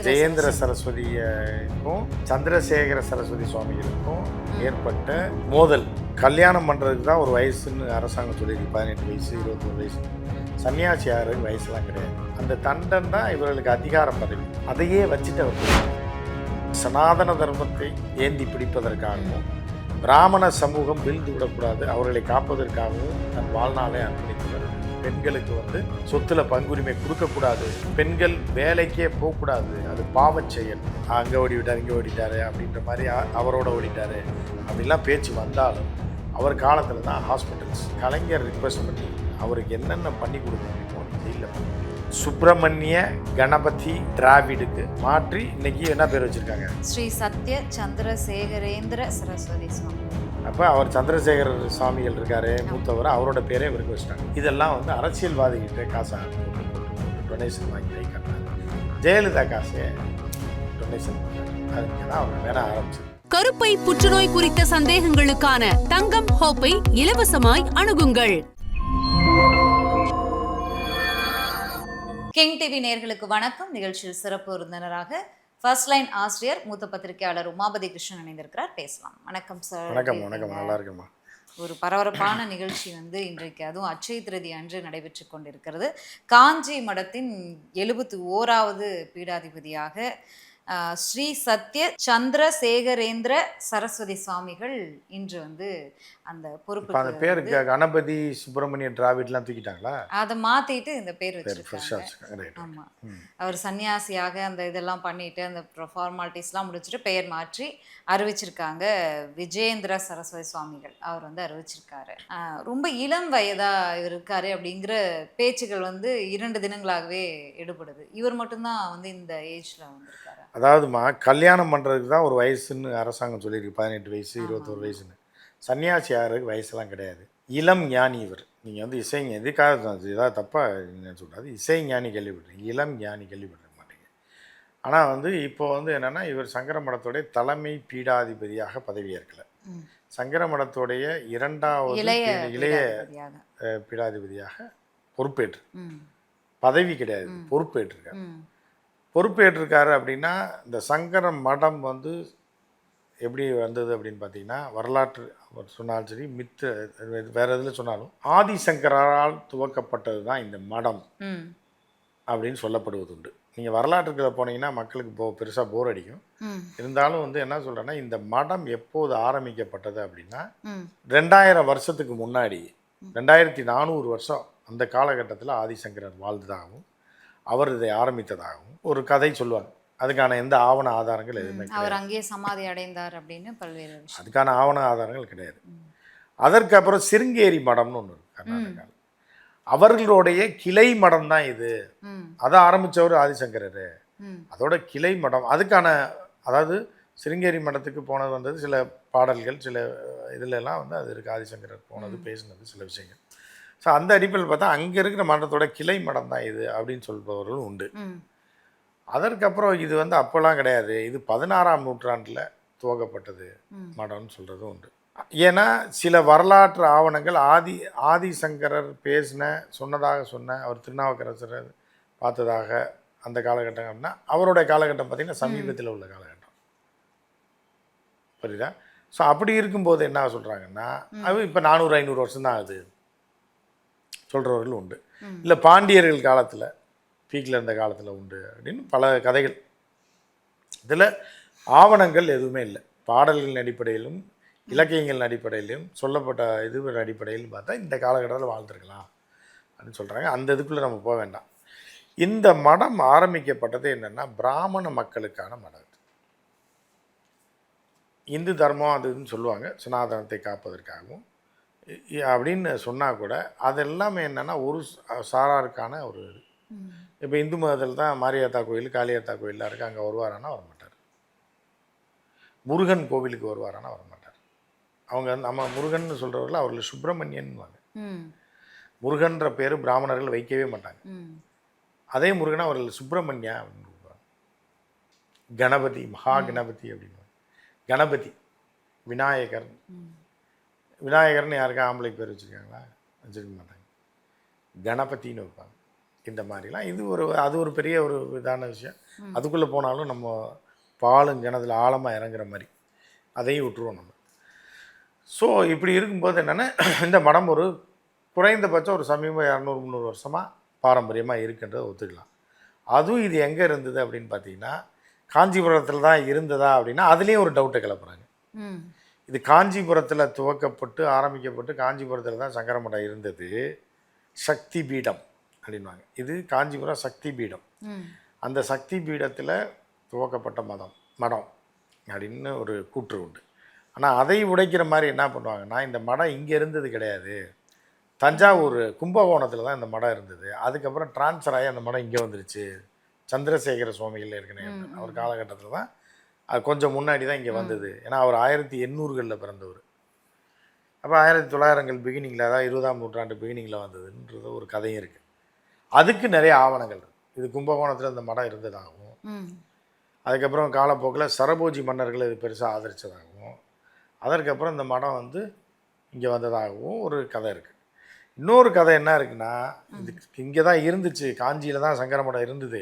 ஜெயேந்திர சரஸ்வதிக்கும் சந்திரசேகர சரஸ்வதி சுவாமிகளுக்கும் ஏற்பட்ட மோதல். கல்யாணம் பண்ணுறதுக்கு தான் ஒரு வயசுன்னு அரசாங்கம் சொல்லியிருக்கு, 18 வயசு 21 வயசு. சன்னியாசி யாருக்கு வயசுலாம் கிடையாது. அந்த தண்டன் தான் இவர்களுக்கு அதிகார பதவி. அதையே வச்சுட்டு அவர் சனாதன தர்மத்தை ஏந்தி பிடிப்பதற்காகவும் பிராமண சமூகம் வீழ்ந்து விடக்கூடாது, அவர்களை காப்பதற்காகவும் தன் வாழ்நாளை அர்ப்பணித்தவர். பெண்களுக்கு சொத்துல பங்குரிமை கொடுக்கக்கூடாது, பெண்கள் வேலைக்கே போகக்கூடாது, அது பாவச் செயல். அங்கே ஓடிவிட்டார் இங்கே ஓடிட்டாரு அப்படின்ற மாதிரி அவரோட ஓடிட்டாரு அப்படிலாம் பேச்சு வந்தாலும் அவர் காலத்தில் தான் ஹாஸ்பிட்டல்ஸ் கலைஞர் ரிக்வெஸ்ட் பண்ணி அவருக்கு என்னென்ன பண்ணி கொடுக்க முடியுமோ ஜெயிலில் சுப்பிரமணிய கணபதி டிராவிடுக்கு மாற்றி இன்னைக்கு என்ன பேர் வச்சிருக்காங்க? ஸ்ரீ சத்ய சந்திரசேகரேந்திர சரஸ்வதி சுவாமி. அப்போ அவர் சந்திரசேகர சுவாமிகள் இருக்காரு மூத்தவர், அவரோட பேரே இவருக்கு வச்சுட்டாங்க. இதெல்லாம் அரசியல்வாதிகிட்ட காசை டொனேஷன் வாங்கி கை கட்டினாங்க. ஜெயலலிதா காசே டொனேஷன் பண்ணாங்க. அதுக்கு தான் அவர் வேற ஆரம்பிச்சு. கருப்பை புற்றுநோய் குறித்த சந்தேகங்களுக்கான தங்கம் ஹோப்பை இலவசமாய் அணுகுங்கள். கிங் டிவி நேயர்களுக்கு வணக்கம். நிகழ்ச்சியில் சிறப்பு விருந்தினராக ஃபர்ஸ்ட் லைன் ஆசிரியர் மூத்த பத்திரிகையாளர் உமாபதி கிருஷ்ணன் இணைந்திருக்கிறார். பேசலாம். வணக்கம் சார். வணக்கம். வணக்கம். நல்லா இருக்குமா? ஒரு பரபரப்பான நிகழ்ச்சி இன்றைக்கு அதுவும் அட்சய திருதி அன்று நடைபெற்று கொண்டிருக்கிறது. காஞ்சி மடத்தின் 71வது பீடாதிபதியாக ஸ்ரீ சத்ய சந்திரசேகரேந்திர சரஸ்வதி சுவாமிகள் இன்று அந்த பொறுப்பு பேரு கணபதி சுப்பிரமணிய டிராவிட்லாம் தூக்கிட்டாங்களா? அதை மாத்திட்டு இந்த பேர் வச்சிருக்காங்க. ஆமா, அவர் சன்னியாசியாக அந்த இதெல்லாம் பண்ணிட்டு அந்த ஃபார்மாலிட்டிஸ்லாம் முடிச்சுட்டு பெயர் மாற்றி அறிவிச்சிருக்காங்க. விஜயேந்திர சரஸ்வதி சுவாமிகள் அவர் அறிவிச்சிருக்காரு. ரொம்ப இளம் வயதா இவர் இருக்காரு அப்படிங்கிற பேச்சுகள் 2 தினங்களாகவே எடுபடுது. இவர் மட்டும்தான் இந்த ஏஜ்ல வந்திருக்காரு. அதாவதுமா, கல்யாணம் பண்ணுறதுக்கு தான் ஒரு வயசுன்னு அரசாங்கம் சொல்லியிருக்கு, 18 வயசு 21 வயசுன்னு. சன்னியாசி யாருக்கு வயசுலாம் கிடையாது. இளம் ஞானி இவர். நீங்கள் இசைஞானி எதுக்காக ஏதாவது தப்பாக என்ன சொல்கிறாரு, இசைஞானி கேள்விப்பட்டிருக்கீங்க, இளம் ஞானி கேள்விப்பட்டிருக்க மாட்டீங்க. ஆனால் இப்போ என்னென்னா, இவர் சங்கர மடத்துடைய தலைமை பீடாதிபதியாக பதவியேற்கலை. சங்கர மடத்துடைய 2வது இளைய பீடாதிபதியாக பொறுப்பேற்று, பதவி கிடையாது, பொறுப்பேற்றிருக்காரு. பொறுப்பேற்றிருக்காரு அப்படின்னா, இந்த சங்கர மடம் எப்படி வந்தது அப்படின்னு பார்த்தீங்கன்னா, வரலாற்று சொன்னாலும் சரி, வேறு எதில் சொன்னாலும் ஆதிசங்கரால் துவக்கப்பட்டது தான் இந்த மடம் அப்படின்னு சொல்லப்படுவது உண்டு. நீங்கள் வரலாற்றுக்கு போனீங்கன்னா மக்களுக்கு பெருசாக போர் அடிக்கும். இருந்தாலும் என்ன சொல்கிறேன்னா, இந்த மடம் எப்போது ஆரம்பிக்கப்பட்டது அப்படின்னா 2000 வருஷத்துக்கு முன்னாடி, 2400 வருஷம் அந்த காலகட்டத்தில் ஆதிசங்கரர் வாழ்ந்ததாகவும் அவர் இதை ஆரம்பித்ததாகவும் ஒரு கதை சொல்லுவாங்க. அதுக்கான எந்த ஆவண ஆதாரங்கள் எதுவுமே கிடையாது. அவர் அங்கேயே சமாதி அடைந்தார் அப்படின்னு பல்வேறு அதுக்கான ஆவண ஆதாரங்கள் கிடையாது. அதற்கு அப்புறம் சிருங்கேரி மடம்னு ஒன்று இருக்கு கர்நாடகாவில். அவர்களுடைய கிளை மடம் தான் இது. அதை ஆரம்பித்தவர் ஆதிசங்கரர். அதோட கிளை மடம் அதுக்கான, அதாவது சிருங்கேரி மடத்துக்கு போனது சில பாடல்கள், சில இதுலலாம் அது இருக்குது. ஆதிசங்கரர் போனது, பேசினது, சில விஷயங்கள். ஸோ அந்த அடிப்படையில் பார்த்தா அங்கே இருக்கிற மடத்தோட கிளை மடம் தான் இது அப்படின்னு சொல்பவர்களும் உண்டு. அதற்கப்புறம் இது அப்போல்லாம் கிடையாது, இது 16ஆம் நூற்றாண்டில் துவக்கப்பட்டது மடம்னு சொல்கிறதும் உண்டு. ஏன்னா சில வரலாற்று ஆவணங்கள் ஆதிசங்கரர் சொன்னதாக அவர் திருநாவுக்கரசர் பார்த்ததாக அந்த காலகட்டம் அப்படின்னா, அவருடைய காலகட்டம் பார்த்திங்கன்னா சமீபத்தில் உள்ள காலகட்டம். புரியுதா? ஸோ அப்படி இருக்கும்போது என்ன சொல்கிறாங்கன்னா, அது இப்போ 400-500 வருஷம்தான் ஆகுது சொல்கிறவர்கள் உண்டு. இல்லை பாண்டியர்கள் காலத்தில் பீக்கில் இருந்த காலத்தில் உண்டு அப்படின்னு பல கதைகள். இதில் ஆவணங்கள் எதுவுமே இல்லை. பாடல்களின் அடிப்படையிலும் இலக்கியங்களின் அடிப்படையிலும் சொல்லப்பட்ட இது அடிப்படையிலும் பார்த்தா இந்த காலகட்டத்தில் வாழ்ந்துருக்கலாம் அப்படின்னு சொல்கிறாங்க. அந்த இதுக்குள்ளே நம்ம போக வேண்டாம். இந்த மடம் ஆரம்பிக்கப்பட்டது என்னென்னா, பிராமண மக்களுக்கான மடம். இந்து தர்மம் அதுன்னு சொல்லுவாங்க, சனாதனத்தை காப்பதற்காகவும் அப்படின்னு சொன்னால் கூட அதெல்லாமே என்னென்னா ஒரு சாராருக்கான ஒரு. இப்போ இந்து மதத்தில் தான் மாரியாத்தா கோயில், காளியாத்தா கோயிலெலாம் இருக்குது. அங்கே வருவாரானா வரமாட்டார். முருகன் கோவிலுக்கு வருவாரானா வரமாட்டார். அவங்க நம்ம முருகன் சொல்கிறவர்கள் அவர்கள் சுப்பிரமணியன்வாங்க. முருகன்ற பேர் பிராமணர்கள் வைக்கவே மாட்டாங்க. அதே முருகனை அவர்கள் சுப்பிரமணியா அப்படின்னு கூப்பிடுவாங்க. கணபதி, மகா கணபதி அப்படின்னு. கணபதி, விநாயகர். விநாயகர்னு யாருக்கா ஆம்பளை பேர் வச்சுருக்காங்களா? வச்சுருக்க மாட்டாங்க. கணபதினு வைப்பாங்க. இந்த மாதிரிலாம் அது ஒரு பெரிய ஒரு இதான விஷயம். அதுக்குள்ளே போனாலும் நம்ம பாலும் கிணத்துல ஆழமாக இறங்குற மாதிரி அதையும் விட்டுருவோம் நம்ம. ஸோ இப்படி இருக்கும்போது என்னென்னா இந்த மடம் ஒரு குறைந்தபட்சம் ஒரு சமீபம் 200-300 வருஷமாக பாரம்பரியமாக இருக்குன்றதை ஒத்துக்கலாம். அதுவும் இது எங்கே இருந்தது அப்படின்னு பார்த்தீங்கன்னா காஞ்சிபுரத்தில் தான் இருந்ததா அப்படின்னா அதுலேயும் ஒரு டவுட்டை கிளப்புறாங்க. இது காஞ்சிபுரத்தில் துவக்கப்பட்டு ஆரம்பிக்கப்பட்டு காஞ்சிபுரத்தில் தான் சங்கர மடம் இருந்தது, சக்தி பீடம் அப்படின்வாங்க. இது காஞ்சிபுரம் சக்தி பீடம். அந்த சக்தி பீடத்தில் துவக்கப்பட்ட மடம் அப்படின்னு ஒரு கூற்று உண்டு. ஆனால் அதை உடைக்கிற மாதிரி என்ன பண்ணுவாங்கன்னா இந்த மடம் இங்கே இருந்தது கிடையாது, தஞ்சாவூர் கும்பகோணத்தில் தான் இந்த மடம் இருந்தது. அதுக்கப்புறம் ட்ரான்ஸ்ஃபர் ஆகி அந்த மடம் இங்கே வந்துருச்சு. சந்திரசேகர சுவாமிகள் ஏற்கனவே அவர் காலகட்டத்தில் தான் அது கொஞ்சம் முன்னாடி தான் இங்கே வந்தது. ஏன்னா அவர் 1800களில் பிறந்தவர். அப்போ 1900கள் பிகினிங்கில், அதாவது 20ஆம் நூற்றாண்டு பிகினிங்கில் வந்ததுன்றது ஒரு கதையும் இருக்குது. அதுக்கு நிறைய ஆவணங்கள் இருக்குது. இது கும்பகோணத்தில் இந்த மடம் இருந்ததாகவும், அதுக்கப்புறம் காலப்போக்கில் சரபோஜி மன்னர்கள் இது பெருசாக ஆதரித்ததாகவும், அதற்கப்புறம் இந்த மடம் வந்து இங்கே வந்ததாகவும் ஒரு கதை இருக்குது. இன்னொரு கதை என்ன இருக்குன்னா, இது இங்கே தான் இருந்துச்சு, காஞ்சியில் தான் சங்கர மடம் இருந்தது.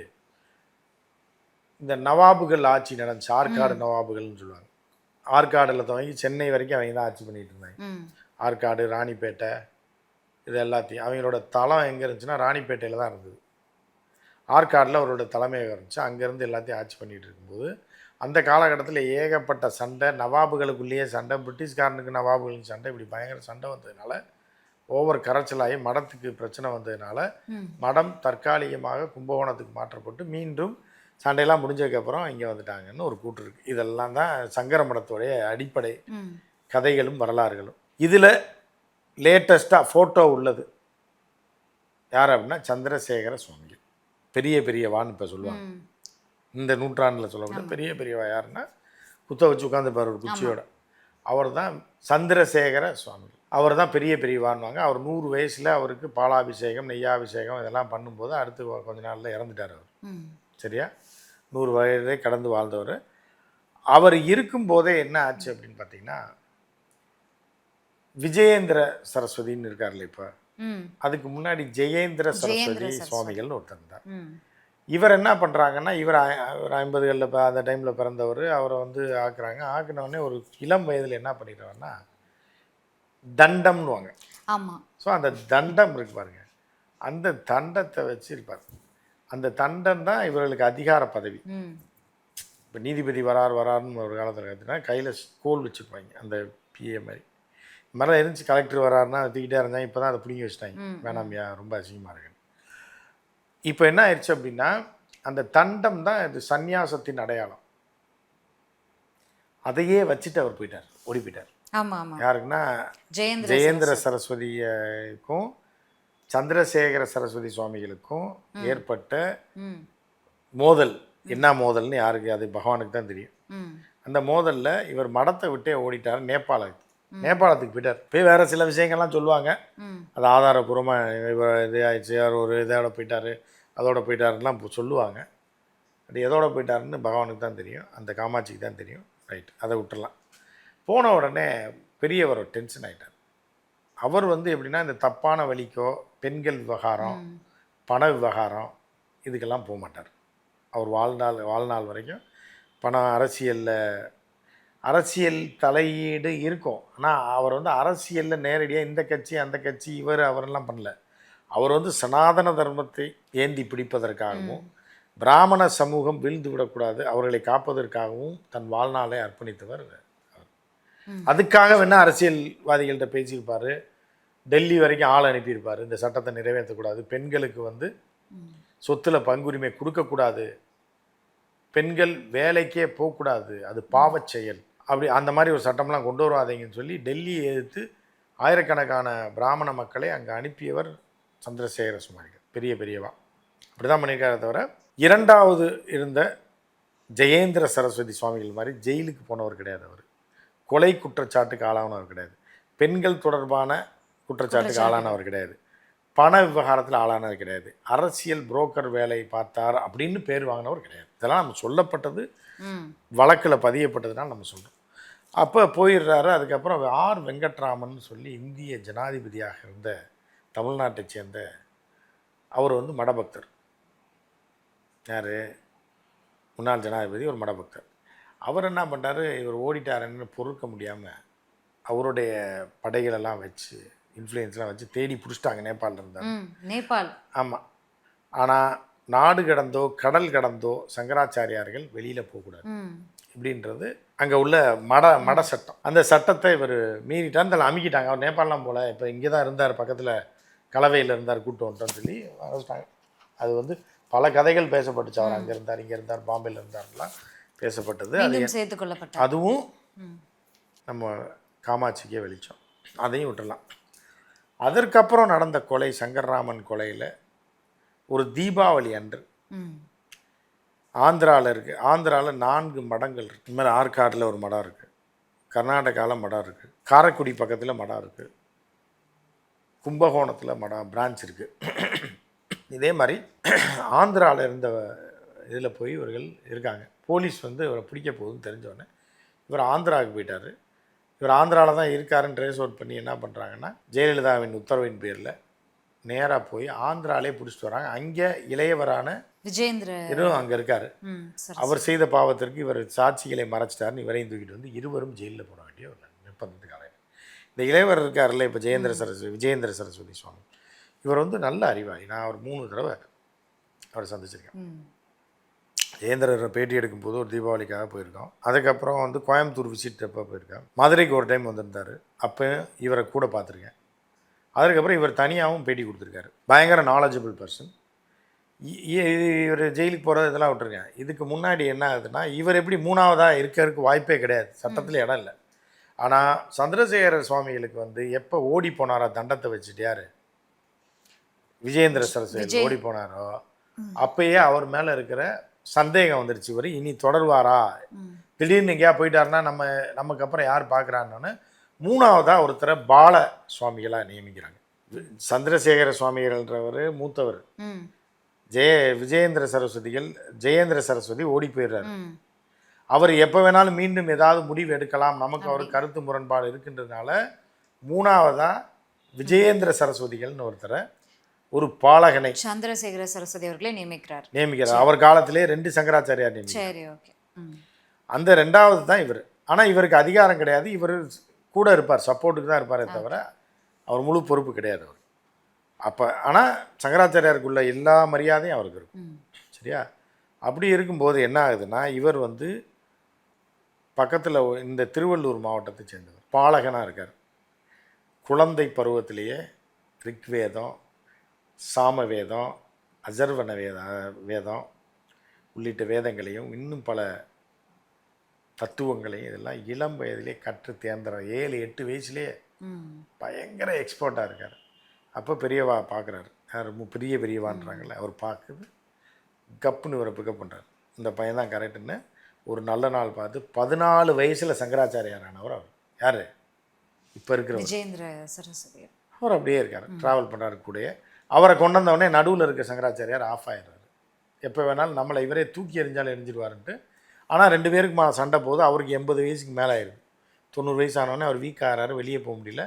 இந்த நவாபுகள் ஆட்சி நடந்துச்சு, ஆற்காடு நவாபுகள்னு சொல்லுவாங்க. ஆற்காடில் துவங்கி சென்னை வரைக்கும் அவங்க தான் ஆட்சி பண்ணிகிட்டு இருந்தாங்க. ஆற்காடு, ராணிப்பேட்டை, இது எல்லாத்தையும் அவங்களோட தளம் எங்கே இருந்துச்சுன்னா ராணிப்பேட்டையில் தான் இருந்தது. ஆற்காடில் அவரோட தலைமையகம் இருந்துச்சு. அங்கேருந்து எல்லாத்தையும் ஆட்சி பண்ணிகிட்டு இருக்கும்போது அந்த காலகட்டத்தில் ஏகப்பட்ட சண்டை, நவாபுகளுக்குள்ளேயே சண்டை, பிரிட்டிஷ்காரனுக்கு நவாபுகளுக்கு சண்டை, இப்படி பயங்கர சண்டை வந்ததுனால ஓவர் கரைச்சலாகி மடத்துக்கு பிரச்சனை வந்ததுனால மடம் தற்காலிகமாக கும்பகோணத்துக்கு மாற்றப்பட்டு மீண்டும் சண்டையெல்லாம் முடிஞ்சதுக்கப்புறம் இங்கே வந்துட்டாங்கன்னு ஒரு கூற்று இருக்குது. இதெல்லாம் தான் சங்கர மடத்துடைய அடிப்படை கதைகளும் வரலாறுகளும். இதில் லேட்டஸ்ட்டாக ஃபோட்டோ உள்ளது யார் அப்படின்னா சந்திரசேகர சுவாமிகள். பெரிய பெரியவான்னு இப்போ சொல்லுவாங்க. இந்த நூற்றாண்டில் சொல்லப்பட்ட பெரிய பெரியவா யாருன்னா குத்த வச்சு உட்காந்துப்பார் ஒரு குச்சியோட. அவர் தான் சந்திரசேகர சுவாமிகள். அவர் தான் பெரிய பெரியவான்வாங்க. அவர் 100 வயசில் அவருக்கு பாலாபிஷேகம், நெய்யாபிஷேகம் இதெல்லாம் பண்ணும்போது அடுத்து கொஞ்ச நாளில் இறந்துட்டார் அவர். சரியா, 100 வயதை கடந்து வாழ்ந்தவர். அவர் இருக்கும்போதே என்ன ஆச்சு அப்படின்னு பார்த்தீங்கன்னா, விஜயேந்திர சரஸ்வதின்னு இருக்கார்ல இப்போ, அதுக்கு முன்னாடி ஜெயேந்திர சரஸ்வதி சுவாமிகள்னு ஒருத்தர் இருந்தார். இவர் என்ன பண்ணுறாங்கன்னா, இவர் 50களில் அந்த டைமில் பிறந்தவர். அவரை வந்து ஆக்குனவுடனே ஒரு இளம் வயதில் என்ன பண்ணிடுறாருன்னா தண்டம்னுவாங்க. ஆமாம். ஸோ அந்த தண்டம் இருக்கு பாருங்க, அந்த தண்டத்தை வச்சிருப்பார். அந்த தண்டம் தான் இவர்களுக்கு அதிகார பதவி. இப்போ நீதிபதி வராருன்னு ஒரு காலத்தில் பார்த்தீங்கன்னா கையில் ஸ்கோல் வச்சுருப்பாங்க, அந்த பிஏ மாதிரி. மரம் இருந்துச்சு, கலெக்டர் வராருன்னா தூக்கிட்டே இருந்தாங்க. இப்போ தான் அதை பிடிங்கி வச்சுட்டாங்க, வேணாமியா ரொம்ப அசிங்கமாக இருக்கு. இப்போ என்ன ஆயிடுச்சு அப்படின்னா, அந்த தண்டம் தான் இது சந்நியாசத்தின் அடையாளம். அதையே வச்சுட்டு அவர் போயிட்டார், ஓடி போயிட்டார். யாருக்குன்னா ஜெயேந்திர சரஸ்வதிக்கும் சந்திரசேகர சரஸ்வதி சுவாமிகளுக்கும் ஏற்பட்ட மோதல். என்ன மோதல்னு யாருக்கு, அது பகவானுக்கு தான் தெரியும். அந்த மோதலில் இவர் மடத்தை விட்டே ஓடிட்டார், நேபாளத்துக்கு போயிட்டார். போய் வேறு சில விஷயங்கள்லாம் சொல்லுவாங்க, அது ஆதாரபூர்வமாக இவர் இது ஆயிடுச்சு, அவர் ஒரு இதோட போயிட்டார், அதோட போயிட்டாருலாம் சொல்லுவாங்க. அது எதோட போயிட்டாருன்னு பகவானுக்கு தான் தெரியும், அந்த காமாட்சிக்கு தான் தெரியும். ரைட், அதை விட்டுடலாம். போன உடனே பெரியவர் டென்ஷன் ஆகிட்டார். அவர் வந்து எப்படின்னா, இந்த தப்பான வழிக்கோ, பெண்கள் விவகாரம், பண விவகாரம், இதுக்கெல்லாம் போக மாட்டார். அவர் வாழ்நாள் வரைக்கும் பணம், அரசியல் தலையீடு இருக்கும். ஆனால் அவர் வந்து அரசியலில் நேரடியாக இந்த கட்சி அந்த கட்சி அவரெல்லாம் பண்ணல. அவர் வந்து சனாதன தர்மத்தை ஏந்தி பிடிப்பதற்காகவும், பிராமண சமூகம் வீழ்ந்து விடக்கூடாது, அவர்களை காப்பதற்காகவும் தன் வாழ்நாளை அர்ப்பணித்தவர் அவர். அதுக்காக வேணால் அரசியல்வாதிகள்கிட்ட பேசியிருப்பார், டெல்லி வரைக்கும் ஆள் அனுப்பியிருப்பார், இந்த சட்டத்தை நிறைவேற்றக்கூடாது, பெண்களுக்கு வந்து சொத்தில் பங்குரிமை கொடுக்கக்கூடாது, பெண்கள் வேலைக்கே போகக்கூடாது, அது பாவச் செயல், அப்படி அந்த மாதிரி ஒரு சட்டம்லாம் கொண்டு வராதீங்கன்னு சொல்லி டெல்லியை எதிர்த்து ஆயிரக்கணக்கான பிராமண மக்களை அங்கே அனுப்பியவர் சந்திரசேகர சுவாமிகள். பெரியவா அப்படி தான் பண்ணியிருக்காரு. தவிர இரண்டாவது இருந்த ஜெயேந்திர சரஸ்வதி சுவாமிகள் மாதிரி ஜெயிலுக்கு போனவர் கிடையாது. அவர் கொலை குற்றச்சாட்டுக்கு ஆளானவர் கிடையாது, பெண்கள் தொடர்பான குற்றச்சாட்டுக்கு ஆளானவர் கிடையாது, பண விவகாரத்தில் ஆளானவர் கிடையாது, அரசியல் புரோக்கர் வேலை பார்த்தார் அப்படின்னு பேர் வாங்கினவர் கிடையாது. இதெல்லாம் நம்ம சொல்லப்பட்டது, வழக்கில் பதியப்பட்டதுனால நம்ம சொல்கிறோம். அப்போ போயிடுறாரு. அதுக்கப்புறம் ஆர் வெங்கட்ராமன் சொல்லி இந்திய ஜனாதிபதியாக இருந்த தமிழ்நாட்டை சேர்ந்த அவர் வந்து மடபக்தர். யார்? முன்னாள் ஜனாதிபதி ஒரு மடபக்தர். அவர் என்ன பண்ணுறாரு, இவர் ஓடிட்டாருன்னு பொறுக்க முடியாமல் அவருடைய படைகளெல்லாம் வச்சு இன்ஃப்ளூயன்ஸ்லாம் வச்சு தேடி பிடிச்சிட்டாங்க. நேபாளில் இருந்தார். நேபாள். ஆமாம். ஆனால் நாடு கடந்தோ கடல் கடந்தோ சங்கராச்சாரியார்கள் வெளியில் போகக்கூடாது இப்படின்றது அங்கே உள்ள மட சட்டம். அந்த சட்டத்தை இவர் மீறிட்டார். அதில் அமுக்கிட்டாங்க. அவர் நேபாளெலாம் போல, இப்போ இங்கே தான் இருந்தார், பக்கத்தில் கலவையில் இருந்தார், கூட்டு வந்துட்டோன்னு சொல்லி அழைச்சிட்டாங்க. அது வந்து பல கதைகள் பேசப்பட்டுச்சு. அவர் அங்கே இருந்தார், இங்கே இருந்தார், பாம்பேயில் இருந்தார்லாம் பேசப்பட்டது. அது சேர்த்துக்கொள்ளப்பட்டது. அதுவும் நம்ம காமாட்சிக்கே வெளிச்சம். அதையும் விட்டுடலாம். அதற்கப்புறம் நடந்த கொலை, சங்கர்ராமன் கொலையில் ஒரு தீபாவளி அன்று ஆந்திராவில் இருக்குது. ஆந்திராவில் 4 மடங்கள் இருக்குது. இந்த மாதிரி ஆற்காட்டில் ஒரு மடம் இருக்குது, கர்நாடகாவில் மடம் இருக்குது, காரைக்குடி பக்கத்தில் மடம் இருக்குது, கும்பகோணத்தில் மடம் பிரான்ச் இருக்குது. இதே மாதிரி ஆந்திராவில் இருந்த இதில் போய் இவர்கள் இருக்காங்க. போலீஸ் வந்து இவரை பிடிக்க போகுதுன்னு தெரிஞ்சோடனே இவர் ஆந்திராவுக்கு போயிட்டார். இவர் ஆந்திராவில் தான் இருக்காருன்னு ட்ரேஸ் அவுட் பண்ணி என்ன பண்ணுறாங்கன்னா, ஜெயலலிதாவின் உத்தரவின் பேரில் நேராக போய் ஆந்திராலே பிடிச்சிட்டு வராங்க. அங்கே இளையவரான விஜயேந்திரரும் அங்கே இருக்கார். அவர் செய்த பாவத்திற்கு இவர் சாட்சிகளை மறைச்சிட்டாருன்னு இவரையும் தூக்கிட்டு வந்து இருவரும் ஜெயிலில் போட வேண்டிய ஒரு நிர்பந்தத்துக்கு ஆளாயிரு. இந்த இளையவர் இருக்கார்ல, இப்போ விஜயேந்திர சரஸ்வதி சுவாமி, இவர் வந்து நல்ல அறிவாளி. நான் ஒரு 3 தடவை அவரை சந்திச்சிருக்கேன். ஜெயேந்திரரை பேட்டி எடுக்கும்போது ஒரு தீபாவளிக்காக போயிருக்கோம். அதுக்கப்புறம் வந்து கோயம்புத்தூர் விசிட் அப்போ போயிருக்கேன். மதுரைக்கு ஒரு டைம் வந்திருந்தார், அப்போ இவரை கூட பார்த்துருக்கேன். அதுக்கப்புறம் இவர் தனியாகவும் பேட்டி கொடுத்துருக்காரு. பயங்கர நாலேஜபிள் பர்சன். இவர் ஜெயிலுக்கு போகிறது இதெல்லாம் விட்டுருக்கேன். இதுக்கு முன்னாடி என்ன ஆகுதுன்னா, இவர் எப்படி 3ஆவதாக இருக்கிறதுக்கு வாய்ப்பே கிடையாது, சட்டத்தில் இடம் இல்லை. ஆனால் சந்திரசேகர சுவாமிகளுக்கு வந்து எப்போ ஓடி போனாரோ தண்டத்தை வச்சுட்டு, யார் விஜயேந்திர சரஸ்வதி ஓடி போனாரோ அப்பயே அவர் மேலே இருக்கிற சந்தேகம் வந்துருச்சு. இவர் இனி தொடர்வாரா, திடீர்னு எங்கேயா போயிட்டாருன்னா நமக்கு அப்புறம் யார் பார்க்குறான்னு 3ஆவதாக ஒருத்தரை பால சுவாமிகளாக நியமிக்கிறாங்க. சந்திரசேகர சுவாமிகள்ன்றவர் மூத்தவர். ஜெயேந்திர சரஸ்வதி ஓடி போயிடுறாரு. அவர் எப்போ வேணாலும் மீண்டும் ஏதாவது முடிவு எடுக்கலாம், நமக்கு அவர் கருத்து முரண்பாடு இருக்குன்றதுனால 3ஆவதாக விஜயேந்திர சரஸ்வதிகள்னு ஒருத்தரை, ஒரு பாலகனை சந்திரசேகர சரஸ்வதி அவர்களே நியமிக்கிறார். அவர் காலத்திலே 2 சங்கராச்சாரியார் நியமிக்கிறார். அந்த 2ஆவது தான் இவர். ஆனால் இவருக்கு அதிகாரம் கிடையாது. இவர் கூட இருப்பார், சப்போர்ட்டுக்கு தான் இருப்பாரே தவிர அவர் முழு பொறுப்பு கிடையாது அவர். அப்போ ஆனால் சங்கராச்சாரியாருக்குள்ள எல்லா மரியாதையும் அவருக்கு இருக்கும். சரியா? அப்படி இருக்கும்போது என்ன ஆகுதுன்னா, இவர் வந்து பக்கத்தில் இந்த திருவள்ளூர் மாவட்டத்தை சேர்ந்தவர், பாலகனாக இருக்கார். குழந்தை பருவத்திலேயே ரிக்வேதம், சாமவேதம், அஜர்வன வேதம் உள்ளிட்ட வேதங்களையும் இன்னும் பல தத்துவங்களையும் இதெல்லாம் இளம் வயதிலே கற்று தேர்ந்தற 7-8 வயசுலேயே பயங்கர எக்ஸ்பர்ட்டாக இருக்கார். அப்போ பெரியவா பார்க்குறாரு, யார் பெரியவான்றாங்கல்ல, அவர் பார்க்குது, கப்புன்னு இவரை பிக்கப் பண்ணுறாரு. இந்த பையன் தான் கரெக்டுன்னு ஒரு நல்ல நாள் பார்த்து 14 வயசில் சங்கராச்சாரியாரானவர் அவர். யார்? இப்போ இருக்கிற விஜயேந்திர சரஸ்வதி. அவர் அப்படியே இருக்கார், ட்ராவல் பண்ணுறாரு கூடயே. அவரை கொண்டு வந்தவொடனே நடுவில் இருக்க சங்கராச்சாரியார் ஆஃப் ஆகிடுறாரு. எப்போ வேணாலும் நம்மளை இவரே தூக்கி எறிஞ்சாலும் எரிஞ்சிடுவாருன்ட்டு. ஆனால் 2 பேருக்கு சண்டை போகுது. அவருக்கு 80 வயசுக்கு மேலே ஆயிடுது. 90 வயசு ஆனோடனே அவர் வீக் ஆகிறாரு, வெளியே போக முடியல.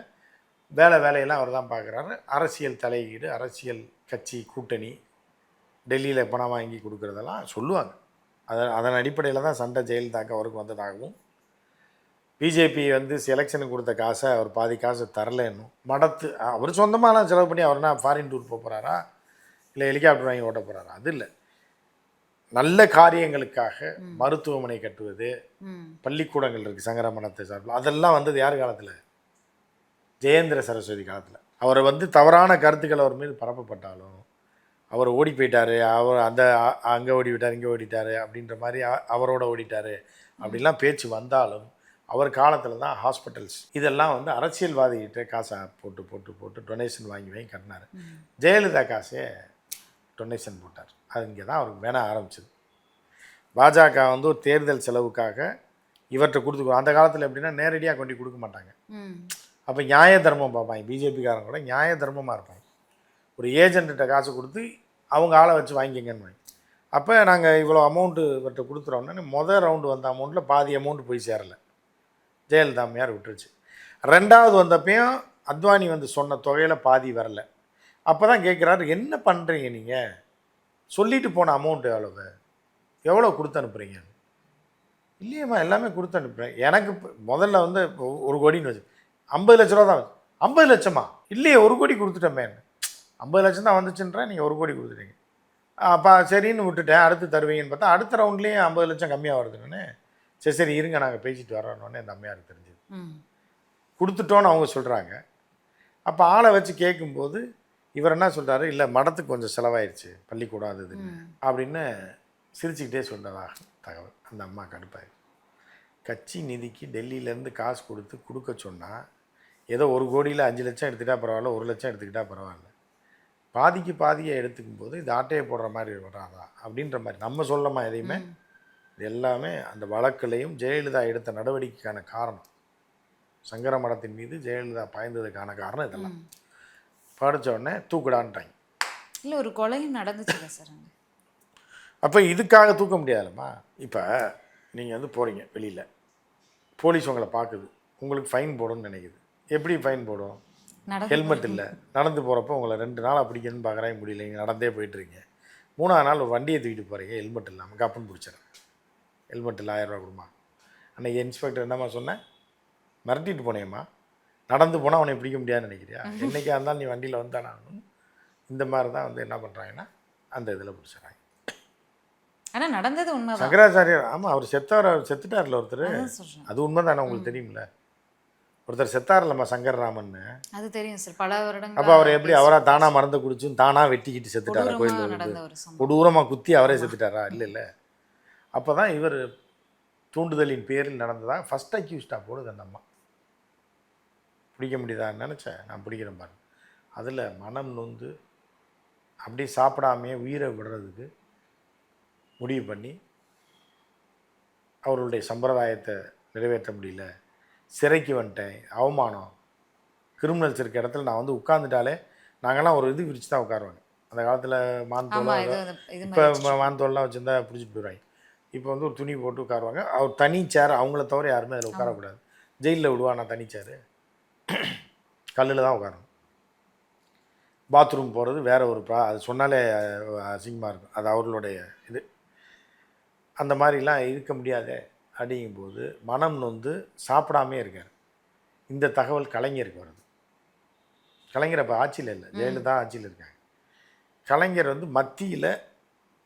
வேலையெல்லாம் அவர் தான் பார்க்குறாரு. அரசியல் தலையீடு, அரசியல் கட்சி கூட்டணி, டெல்லியில் பணம் வாங்கி கொடுக்குறதெல்லாம் சொல்லுவாங்க. அதன் அடிப்படையில் தான் சண்டை ஜெயலலிதாக்கு அவருக்கு வந்ததாகவும், பிஜேபி வந்து எலெக்ஷனுக்கு கொடுத்த காசை அவர் பாதி காசை தரலன்னும், அவர் சொந்தமாகலாம் செலவு பண்ணி அவர்னா ஃபாரின் டூர் போக போகிறாரா, இல்லை ஹெலிகாப்டர் வாங்கி ஓட்ட போகிறாரா, அது இல்லை. நல்ல காரியங்களுக்காக மருத்துவமனை கட்டுவது, பள்ளிக்கூடங்கள் இருக்குது சங்கரமணத்தை சார்பில், அதெல்லாம் வந்தது யார் காலத்தில்? ஜெயேந்திர சரஸ்வதி காலத்தில். அவரை வந்து தவறான கருத்துக்கள் அவர் மீது பரப்பப்பட்டாலும், அவர் ஓடி போயிட்டார், அவர் அங்கே ஓடி விட்டார், இங்கே ஓடிட்டார் அப்படின்ற மாதிரி அவரோட ஓடிட்டார் அப்படிலாம் பேச்சு வந்தாலும், அவர் காலத்தில் தான் ஹாஸ்பிட்டல்ஸ் இதெல்லாம் வந்து அரசியல்வாதிகிட்ட காசை போட்டு டொனேஷன் வாங்கி கட்டினார். ஜெயலலிதா காசே டொனேஷன் போட்டார். அது இங்கே தான் அவருக்கு வேண ஆரம்பிச்சது. பாஜக வந்து ஒரு தேர்தல் செலவுக்காக இவர்கிட்ட கொடுத்துக்கோ. அந்த காலத்தில் எப்படின்னா நேரடியாக கொண்டு கொடுக்க மாட்டாங்க. அப்போ நியாய தர்மம் பார்ப்பாங்க. பிஜேபிக்காரங்க கூட நியாய தர்மமாக இருப்பாங்க. ஒரு ஏஜென்ட்ட காசு கொடுத்து அவங்க ஆளை வச்சு வாங்கிக்கங்கன்னு வாங்கி. அப்போ நாங்கள் இவ்வளோ அமௌண்ட்டு இவர்கிட்ட கொடுத்துறோன்னு மொதல் ரவுண்டு வந்த அமௌண்ட்டில் பாதி அமௌண்ட்டு போய் சேரலை, ஜெயலலிதாமையார் விட்டுருச்சு. 2வது வந்தப்பையும் அத்வானி வந்து சொன்ன தொகையில் பாதி வரலை. அப்போ தான் கேட்குறாரு, என்ன பண்ணுறீங்க நீங்கள்? சொல்லிட்டு போன அமௌண்ட் எவ்வளோ கொடுத்து அனுப்புகிறீங்க? இல்லையம்மா எல்லாமே கொடுத்து அனுப்புகிறேன். எனக்கு முதல்ல வந்து 1 கோடின்னு வச்சு 50 லட்ச ரூபா தான். 50 லட்சமா? இல்லையே 1 கோடி கொடுத்துட்டோமே. 50 லட்சம் தான் வந்துச்சுன்றேன், நீங்கள் 1 கோடி கொடுத்துட்டீங்க. அப்போ சரின்னு விட்டுட்டேன். அடுத்து தருவீங்கன்னு பார்த்தா அடுத்த ரவுண்ட்லேயும் 50 லட்சம் கம்மியாக வருதுன்னு, சரி சரி இருங்க நாங்கள் பேசிட்டு வரோன்னே அந்த அம்மையாருக்கு தெரிஞ்சது. கொடுத்துட்டோன்னு அவங்க சொல்கிறாங்க. அப்போ ஆளை வச்சு கேட்கும்போது இவர் என்ன சொல்கிறாரு, இல்லை மடத்துக்கு கொஞ்சம் செலவாயிடுச்சு, பள்ளிக்கூடம் அது இதுன்னு அப்படின்னு சிரிச்சுக்கிட்டே சொன்னதா தகவல். அந்த அம்மா கடுப்பாய் கட்சி நிதிக்கு டெல்லியிலேருந்து காசு கொடுக்க சொன்னால் ஏதோ 1 கோடியில் 5 லட்சம் எடுத்துக்கிட்டால் பரவாயில்ல, 1 லட்சம் எடுத்துக்கிட்டால் பரவாயில்ல, பாதிக்கு பாதியை எடுத்துக்கும் போது இது ஆட்டையை போடுற மாதிரி வராதா அப்படின்ற மாதிரி நம்ம சொல்லமா எதையுமே. இது எல்லாமே அந்த வழக்குலையும் ஜெயலலிதா எடுத்த நடவடிக்கைக்கான காரணம், சங்கர மடத்தின் மீது ஜெயலலிதா பாய்ந்ததுக்கான காரணம் இதெல்லாம். படித்த உடனே தூக்குடான்ட்டாங்க. இல்லை ஒரு கொலையும் நடந்துச்சுல்ல சார் அங்கே. அப்போ இதுக்காக தூக்க முடியாதுல்லம்மா. இப்போ நீங்கள் வந்து போகிறீங்க வெளியில், போலீஸ் உங்களை பார்க்குது, உங்களுக்கு ஃபைன் போடும்னு நினைக்குது. எப்படி ஃபைன் போடும்? ஹெல்மெட் இல்லை, நடந்து போகிறப்போ உங்களை 2 நாளாக பிடிக்கணும்னு பார்க்குறாங்க, முடியல, நீங்கள் நடந்தே போயிட்டுருக்கீங்க. 3ஆவது நாள் ஒரு வண்டியை தூக்கிட்டு போகிறீங்க, ஹெல்மெட் இல்லாமல் கப்புன்னு பிடிச்சிடறேன். ஹெல்மெட் இல்லை 1000 ரூபா கொடுமா. அன்றைக்கி இன்ஸ்பெக்டர் என்னம்மா சொன்னேன், மிரட்டிட்டு போனேம்மா, நடந்து போனால் அவனை பிடிக்க முடியாதுன்னு நினைக்கிறியா? என்றைக்கா இருந்தாலும் நீ வண்டியில் வந்தானே ஆகணும். இந்த மாதிரி தான் வந்து என்ன பண்ணுறாங்கன்னா அந்த இதில் பிடிச்சிடறாங்க. ஆனால் நடந்தது உண்மை. சங்கராச்சாரியார் ஆமாம், அவர் செத்துட்டார்ல ஒருத்தர், அது உண்மை தானே உங்களுக்கு தெரியும்ல. ஒருத்தர் செத்தார்லம்மா சங்கர்ராமன்னு, அது தெரியும் சார், பல வருடங்கள். அப்போ அவர் எப்படி அவராக தானாக மறந்து குடிச்சும் தானாக வெட்டிக்கிட்டு செத்துட்டாரா? கோயிலில் வந்து கொடூரமாக குத்தி அவரே செத்துட்டாரா? இல்லை இல்லை. அப்போ தான் இவர் தூண்டுதலின் பேரில் நடந்ததா ஃபஸ்ட் அக்யூஸ்டாக போடுது அந்த அம்மா. பிடிக்க முடியுதான்னு நினச்சேன், நான் பிடிக்கிறேன் பாருங்க. அதில் மனம் நொந்து அப்படி சாப்பிடாமையே உயிரை விடுறதுக்கு முடிவு பண்ணி அவர்களுடைய சம்பிரதாயத்தை நிறைவேற்ற முடியல, சிறைக்கு வந்துட்டேன், அவமானம், கிரிமினல்ஸ் இருக்க இடத்துல நான் வந்து உட்காந்துட்டாலே நாங்கள்லாம் ஒரு இது விரிச்சு தான் உட்காருவாங்க. அந்த காலத்தில் மாந்தோல், இப்போ மாந்தோல்லாம் வச்சுருந்தா பிடிச்சிட்டு போயிடுவாங்க. இப்போ வந்து ஒரு துணி போட்டு உட்காருவாங்க. அவர் தனி சேர், அவங்கள தவிர யாருமே அதில் உட்காரக்கூடாது. ஜெயிலில் விடுவானா தனி சேர், கல்லில் தான் உட்காரணும். பாத்ரூம் போகிறது வேறு ஒரு அது சொன்னாலே அசிங்கமாக இருக்கும், அது அவர்களுடைய இது. அந்த மாதிரிலாம் இருக்க முடியாது. அப்படிங்கும்போது மனம் நொந்து சாப்பிடாமே இருக்கார். இந்த தகவல் கலைஞருக்கு வருது. கலைஞர் அப்போ ஆட்சியில் இல்லை, ஜெயலலிதா ஆட்சியில் இருக்காங்க. கலைஞர் வந்து மத்தியில்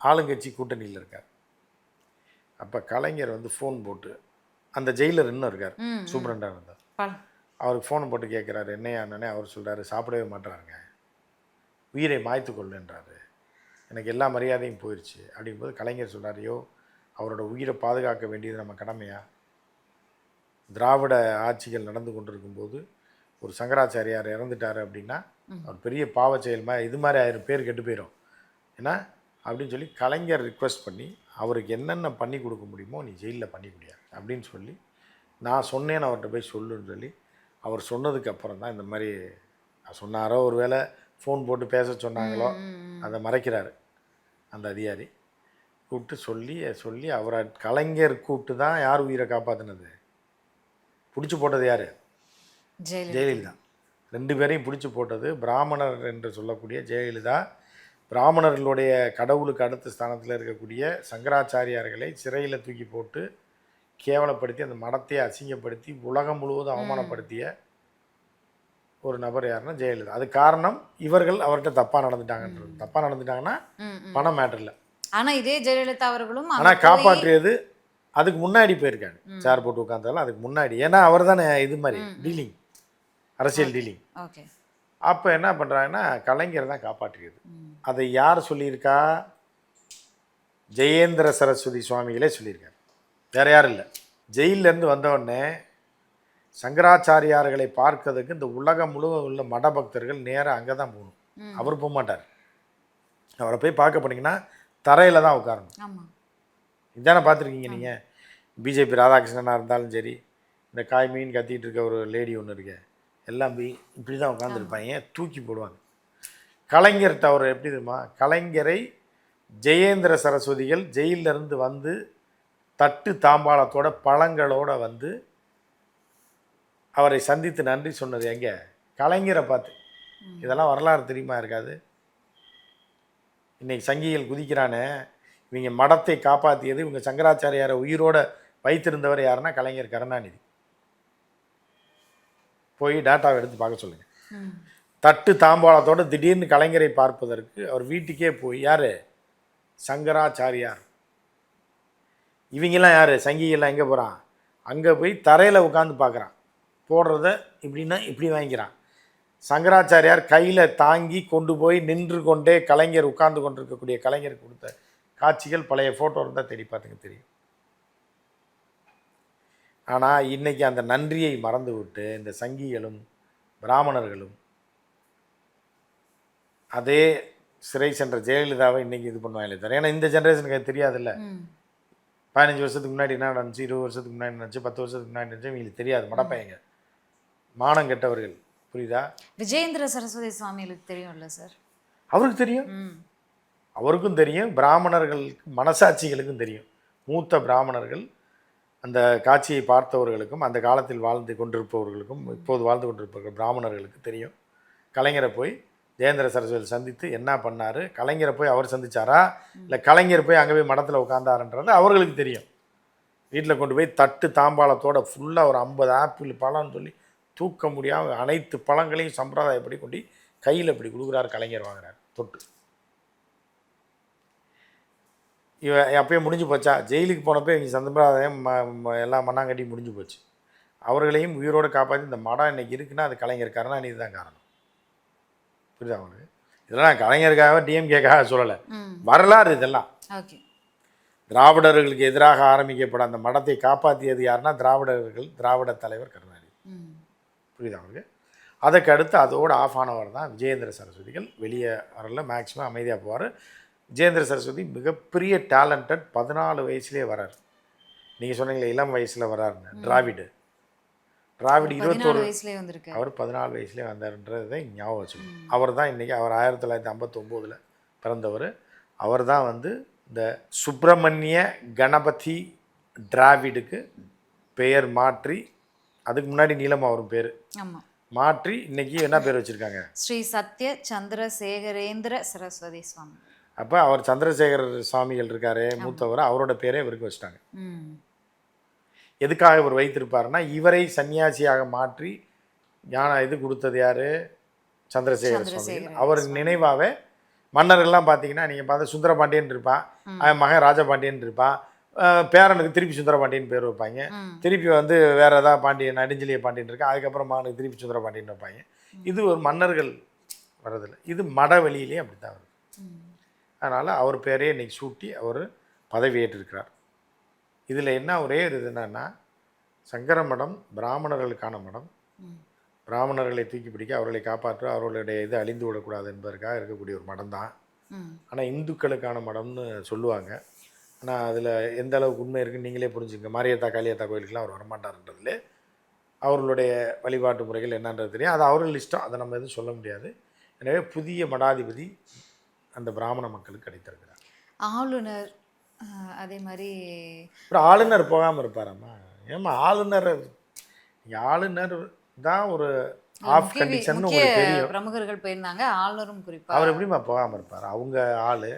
ஆளுங்கட்சி கூட்டணியில் இருக்கார். அப்போ கலைஞர் வந்து ஃபோன் போட்டு, அந்த ஜெயிலர் இன்னும் இருக்கார், சூப்பரண்டாக இருந்தார், அவருக்கு ஃபோன் போட்டு கேட்குறாரு, என்னையானே. அவர் சொல்கிறாரு, சாப்பிடவே மாட்டுறாருங்க, உயிரை மாய்த்து கொள்ளுன்றாரு, எனக்கு எல்லா மரியாதையும் போயிடுச்சு. அப்படிங்கும்போது கலைஞர் சொல்கிறார், ஐயோ அவரோட உயிரை பாதுகாக்க வேண்டியது நம்ம கடமையா? திராவிட ஆட்சிகள் நடந்து கொண்டிருக்கும்போது ஒரு சங்கராச்சாரியார் இறந்துட்டார் அப்படின்னா அவர் பெரிய பாவ செயல் மாதிரி, இது மாதிரி 1000 பேர் கெட்டு போயிடும் ஏன்னா அப்படின்னு சொல்லி கலைஞர் ரிக்வெஸ்ட் பண்ணி அவருக்கு என்னென்ன பண்ணி கொடுக்க முடியுமோ நீ ஜெயிலில் பண்ணி முடியாது அப்படின்னு சொல்லி, நான் சொன்னேன்னு அவர்கிட்ட போய் சொல்லுன்னு சொல்லி அவர் சொன்னதுக்கு அப்புறம் தான் இந்த மாதிரி சொன்னாரோ, ஒரு வேளை ஃபோன் போட்டு பேச சொன்னாங்களோ, அதை மறைக்கிறாரு அந்த அதிகாரி. கூப்பிட்டு சொல்லி அவரை கலைஞர் கூப்பிட்டு தான் யார் உயிரை காப்பாற்றினது, பிடிச்சி போட்டது யார்? ஜெயலலிதா. 2 பேரையும் பிடிச்சி போட்டது பிராமணர் என்று சொல்லக்கூடிய ஜெயலலிதா. பிராமணர்களுடைய கடவுளுக்கு அடுத்த ஸ்தானத்தில் இருக்கக்கூடிய சங்கராச்சாரியார்களை சிறையில் தூக்கி போட்டு கேவலப்படுத்தி அந்த மடத்தை அசிங்கப்படுத்தி உலகம் முழுவதும் அவமானப்படுத்திய ஒரு நபர் யாருன்னா ஜெயலலிதா. அது காரணம் இவர்கள் அவர்கிட்ட தப்பாக நடந்துட்டாங்கன்றது. தப்பாக நடந்துட்டாங்கன்னா பணம் மேட்டர் இல்லை. ஆனால் இதே ஜெயலலிதா அவர்களும் ஆனால் காப்பாற்றியது அதுக்கு முன்னாடி போயிருக்காங்க. சேர் போட்டு உட்காந்தாலும் அதுக்கு முன்னாடி, ஏன்னா அவர் தானே இது மாதிரி டீலிங், அரசியல் டீலிங். ஓகே. அப்போ என்ன பண்ணுறாங்கன்னா கலைஞர் தான் காப்பாற்றியது. அதை யார் சொல்லியிருக்கா? ஜெயேந்திர சரஸ்வதி சுவாமிகளே சொல்லியிருக்காரு, வேற யாரும் இல்லை. ஜெயிலேருந்து வந்தவுடனே சங்கராச்சாரியார்களை பார்க்கறதுக்கு இந்த உலகம் முழுவதும் உள்ள மட பக்தர்கள் நேராக அங்கே தான் போகணும். அவர் போக மாட்டார். அவரை போய் பார்க்க போனீங்கன்னா தரையில் தான் உட்காரணும். இதானே பார்த்துருக்கீங்க நீங்கள். பிஜேபி ராதாகிருஷ்ணனாக இருந்தாலும் சரி, இந்த காய் மீன் கத்திக்கிட்டு இருக்க ஒரு லேடி ஒன்று இருக்கு, எல்லாம் போய் இப்படி தான் உட்காந்துருப்பாங்க, தூக்கி போடுவாங்க. கலைஞர்கிட்ட அவர் எப்படி தெரியுமா, கலைஞரை ஜெயேந்திர சரஸ்வதிகள் ஜெயிலிருந்து வந்து தட்டு தாம்பாளத்தோட பழங்களோட வந்து அவரை சந்தித்து நன்றி சொன்னது எங்கே? கலைஞரை பார்த்து. இதெல்லாம் வரலாறு தெரியுமா இருக்காது? இன்னைக்கு சங்கிகள் குதிக்கிறானே, இவங்க மடத்தை காப்பாற்றியது, இவங்க சங்கராச்சாரியாரை உயிரோட வைத்திருந்தவர் யாருன்னா கலைஞர் கருணாநிதி. போய் டேட்டாவை எடுத்து பார்க்க சொல்லுங்கள். தட்டு தாம்பாளத்தோடு திடீர்னு கலைஞரை பார்ப்பதற்கு அவர் வீட்டுக்கே போய், யார்? சங்கராச்சாரியார். இவங்கெல்லாம் யார்? சங்கிகள்லாம் எங்கே போகிறான்? அங்கே போய் தரையில் உட்காந்து பார்க்குறான். போடுறத இப்படின்னா இப்படி வாங்கிக்கிறான். சங்கராச்சாரியார் கையில் தாங்கி கொண்டு போய் நின்று கொண்டே கலைஞர் உட்கார்ந்து கொண்டிருக்கக்கூடிய கலைஞர் கொடுத்த காட்சிகள் பழைய ஃபோட்டோ இருந்தால் தேடி பார்த்துங்க தெரியும். ஆனால் இன்றைக்கி அந்த நன்றியை மறந்து விட்டு இந்த சங்கிகளும் பிராமணர்களும் அதே சிறை சென்ற ஜெயலலிதாவை இன்றைக்கி இது பண்ணுவாங்களே தவிர, ஏன்னா இந்த ஜென்ரேஷனுக்கு அது தெரியாதுல்ல. 15 வருஷத்துக்கு முன்னாடி என்ன நடந்துச்சு, 20 வருஷத்துக்கு முன்னாடி நடந்துச்சு, 10 வருஷத்துக்கு முன்னாடி நடந்துச்சு, இவங்களுக்கு தெரியாது. மடப்பையங்க, மானம் கெட்டவர்கள். புரியுதா? விஜயேந்திர சரஸ்வதி சுவாமிகளுக்கு தெரியும்ல சார்? அவருக்கு தெரியும், அவருக்கும் தெரியும், பிராமணர்கள் மனசாட்சிகளுக்கும் தெரியும். மூத்த பிராமணர்கள் அந்த காட்சியை பார்த்தவர்களுக்கும் அந்த காலத்தில் வாழ்ந்து கொண்டிருப்பவர்களுக்கும் இப்போது வாழ்ந்து கொண்டிருப்பவர்கள் பிராமணர்களுக்கு தெரியும். கலைஞரை போய் ஜெயேந்திர சரஸ்வதி சந்தித்து என்ன பண்ணார், கலைஞரை போய் அவர் சந்திச்சாரா இல்லை கலைஞர் போய் அங்கே போய் மடத்தில் உட்காந்தாருன்றது அவர்களுக்கு தெரியும். வீட்டில் கொண்டு போய் தட்டு தாம்பாளத்தோட ஃபுல்லாக ஒரு 50 ஆப்பிள் பழம்னு சொல்லி தூக்க முடியாமல் அனைத்து பழங்களையும் சம்பிரதாயப்படி கொண்டு கையில் இப்படி கொடுக்குறாரு. கலைஞர் வாங்குறாரு தொட்டு. அப்பயே முடிஞ்சு போச்சா? ஜெயிலுக்கு போனப்போ இவங்க சம்பிரதாயம் எல்லாம் மண்ணாங்கட்டி முடிஞ்சு போச்சு. அவர்களையும் உயிரோடு காப்பாற்றி இந்த மடம் இன்னைக்கு இருக்குன்னா அது கலைஞர் கருணாநிதி தான் காரணம். புரியுதா அவங்களுக்கு? இதெல்லாம் கலைஞருக்காக டிஎம்கேக்காக சொல்லலை, வரலாறு இதெல்லாம். திராவிடர்களுக்கு எதிராக ஆரம்பிக்கப்பட அந்த மடத்தை காப்பாற்றியது யாருன்னா திராவிடர்கள், திராவிட தலைவர் கருணாநிதி. புரியுதா அவங்களுக்கு? அதுக்கு அடுத்து அதோடு ஆஃப் ஆனவர் தான் விஜயேந்திர சரஸ்வதிகள். வெளியே வரல, மேக்ஸிமம் அமைதியாக போவார். விஜயேந்திர சரஸ்வதி மிகப்பெரிய டேலண்டட். 14 வயசுலேயே வரார். நீங்கள் சொன்னீங்களே இளம் வயசில் வராருன்னு. டிராவிடு 21 வயசுலேயே வந்திருக்கு. அவர் 14 வயசுலேயே வந்தார்ன்றதை ஞாபகம் வச்சுக்கணும். அவர் தான் இன்றைக்கி, அவர் 1959 பிறந்தவர். அவர் தான் வந்து இந்த சுப்பிரமணிய கணபதி டிராவிடுக்கு பெயர் மாற்றி, அதுக்கு முன்னாடி நீளம் அவரும் பேர் மாற்றி இன்னைக்கு என்ன பேர் வச்சுருக்காங்க? ஸ்ரீ சத்ய சந்திரசேகரேந்திர சரஸ்வதி சுவாமி. அப்போ அவர் சந்திரசேகர சுவாமிகள் இருக்காரு மூத்தவர், அவரோட பேரே இவருக்கு வச்சுட்டாங்க. எதுக்காக இவர் வைத்திருப்பாருன்னா, இவரை சன்னியாசியாக மாற்றி ஞான இது கொடுத்தது யார்? சந்திரசேகர சுவாமிகள். அவர் நினைவாகவே மன்னர்கள்லாம் பார்த்தீங்கன்னா நீங்கள் பார்த்து சுந்தரபாண்டியன் இருப்பான், அவன் மகன் ராஜபாண்டியன் இருப்பான், பேரனுக்கு திருப்பி சுந்தரபாண்டியன் பேர் வைப்பாங்க. திருப்பி வந்து வேறு ஏதாவது பாண்டியன், நெடுஞ்செழிய பாண்டியன் இருக்கா, அதுக்கப்புறம் மகனுக்கு திருப்பி சுந்தரபாண்டியன் வைப்பாங்க. இது ஒரு மன்னர்கள் வர்றதில்லை, இது மடவெளியிலே அப்படி தான் வருது. அதனால் அவர் பேரே இன்றைக்கி சூட்டி அவர் பதவியேற்றிருக்கிறார். இதில் என்ன ஒரே ஒரு இது என்னன்னா, சங்கர மடம் பிராமணர்களுக்கான மடம். பிராமணர்களை தூக்கி பிடிக்க, அவர்களை காப்பாற்ற, அவர்களுடைய இது அழிந்து விடக்கூடாது என்பதற்காக இருக்கக்கூடிய ஒரு மடம் தான். ஆனால் இந்துக்களுக்கான மடம்னு சொல்லுவாங்க. ஆனால் அதில் எந்த அளவுக்கு உண்மை இருக்குன்னு நீங்களே புரிஞ்சுங்க. மாரியத்தா காளியத்தா கோயிலுக்கெலாம் அவர் வரமாட்டார்ன்றதுல அவர்களுடைய வழிபாட்டு முறைகள் என்னன்றது தெரியும். அது அவர்கள் இஷ்டம், அதை நம்ம எதுவும் சொல்ல முடியாது. எனவே புதிய மடாதிபதி அந்த பிராமண மக்களுக்கு கிடைத்திருக்கிறார். ஆளுநர் அதே மாதிரி ஒரு ஆளுநர் போகாமல் இருப்பாராம்மா? ஏமா ஆளுநர், ஆளுநர் தான் ஒரு ஆஃப் கண்டிஷன் உங்களுக்கு தெரியும். பிரமுகர்கள் போயிருந்தாங்க, ஆளுநரும் குறிப்பாக. அவர் எப்படிமா போகாமல் இருப்பார்? அவங்க ஆள்,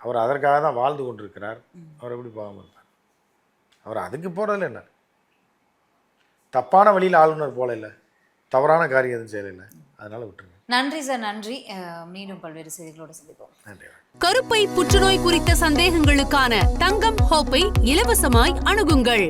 அவர் அதற்காக தான் வாழ்ந்து கொண்டிருக்கிறார். அவர் எப்படி போகாமல் இருப்பார்? அவர் அதுக்கு போகிறதில்ல. என்ன தப்பான வழியில் ஆளுநர் போல இல்லை, தவறான காரியம் எதுவும் செய்யலை, அதனால விட்டுருங்க. நன்றி சார், நன்றி. மீண்டும் பல்வேறு செய்திகளோடு சந்திப்போம். நன்றி. கருப்பை புற்றுநோய் குறித்த சந்தேகங்களுக்கான தங்கம் ஹோப்பை இலவசமாய் அணுகுங்கள்.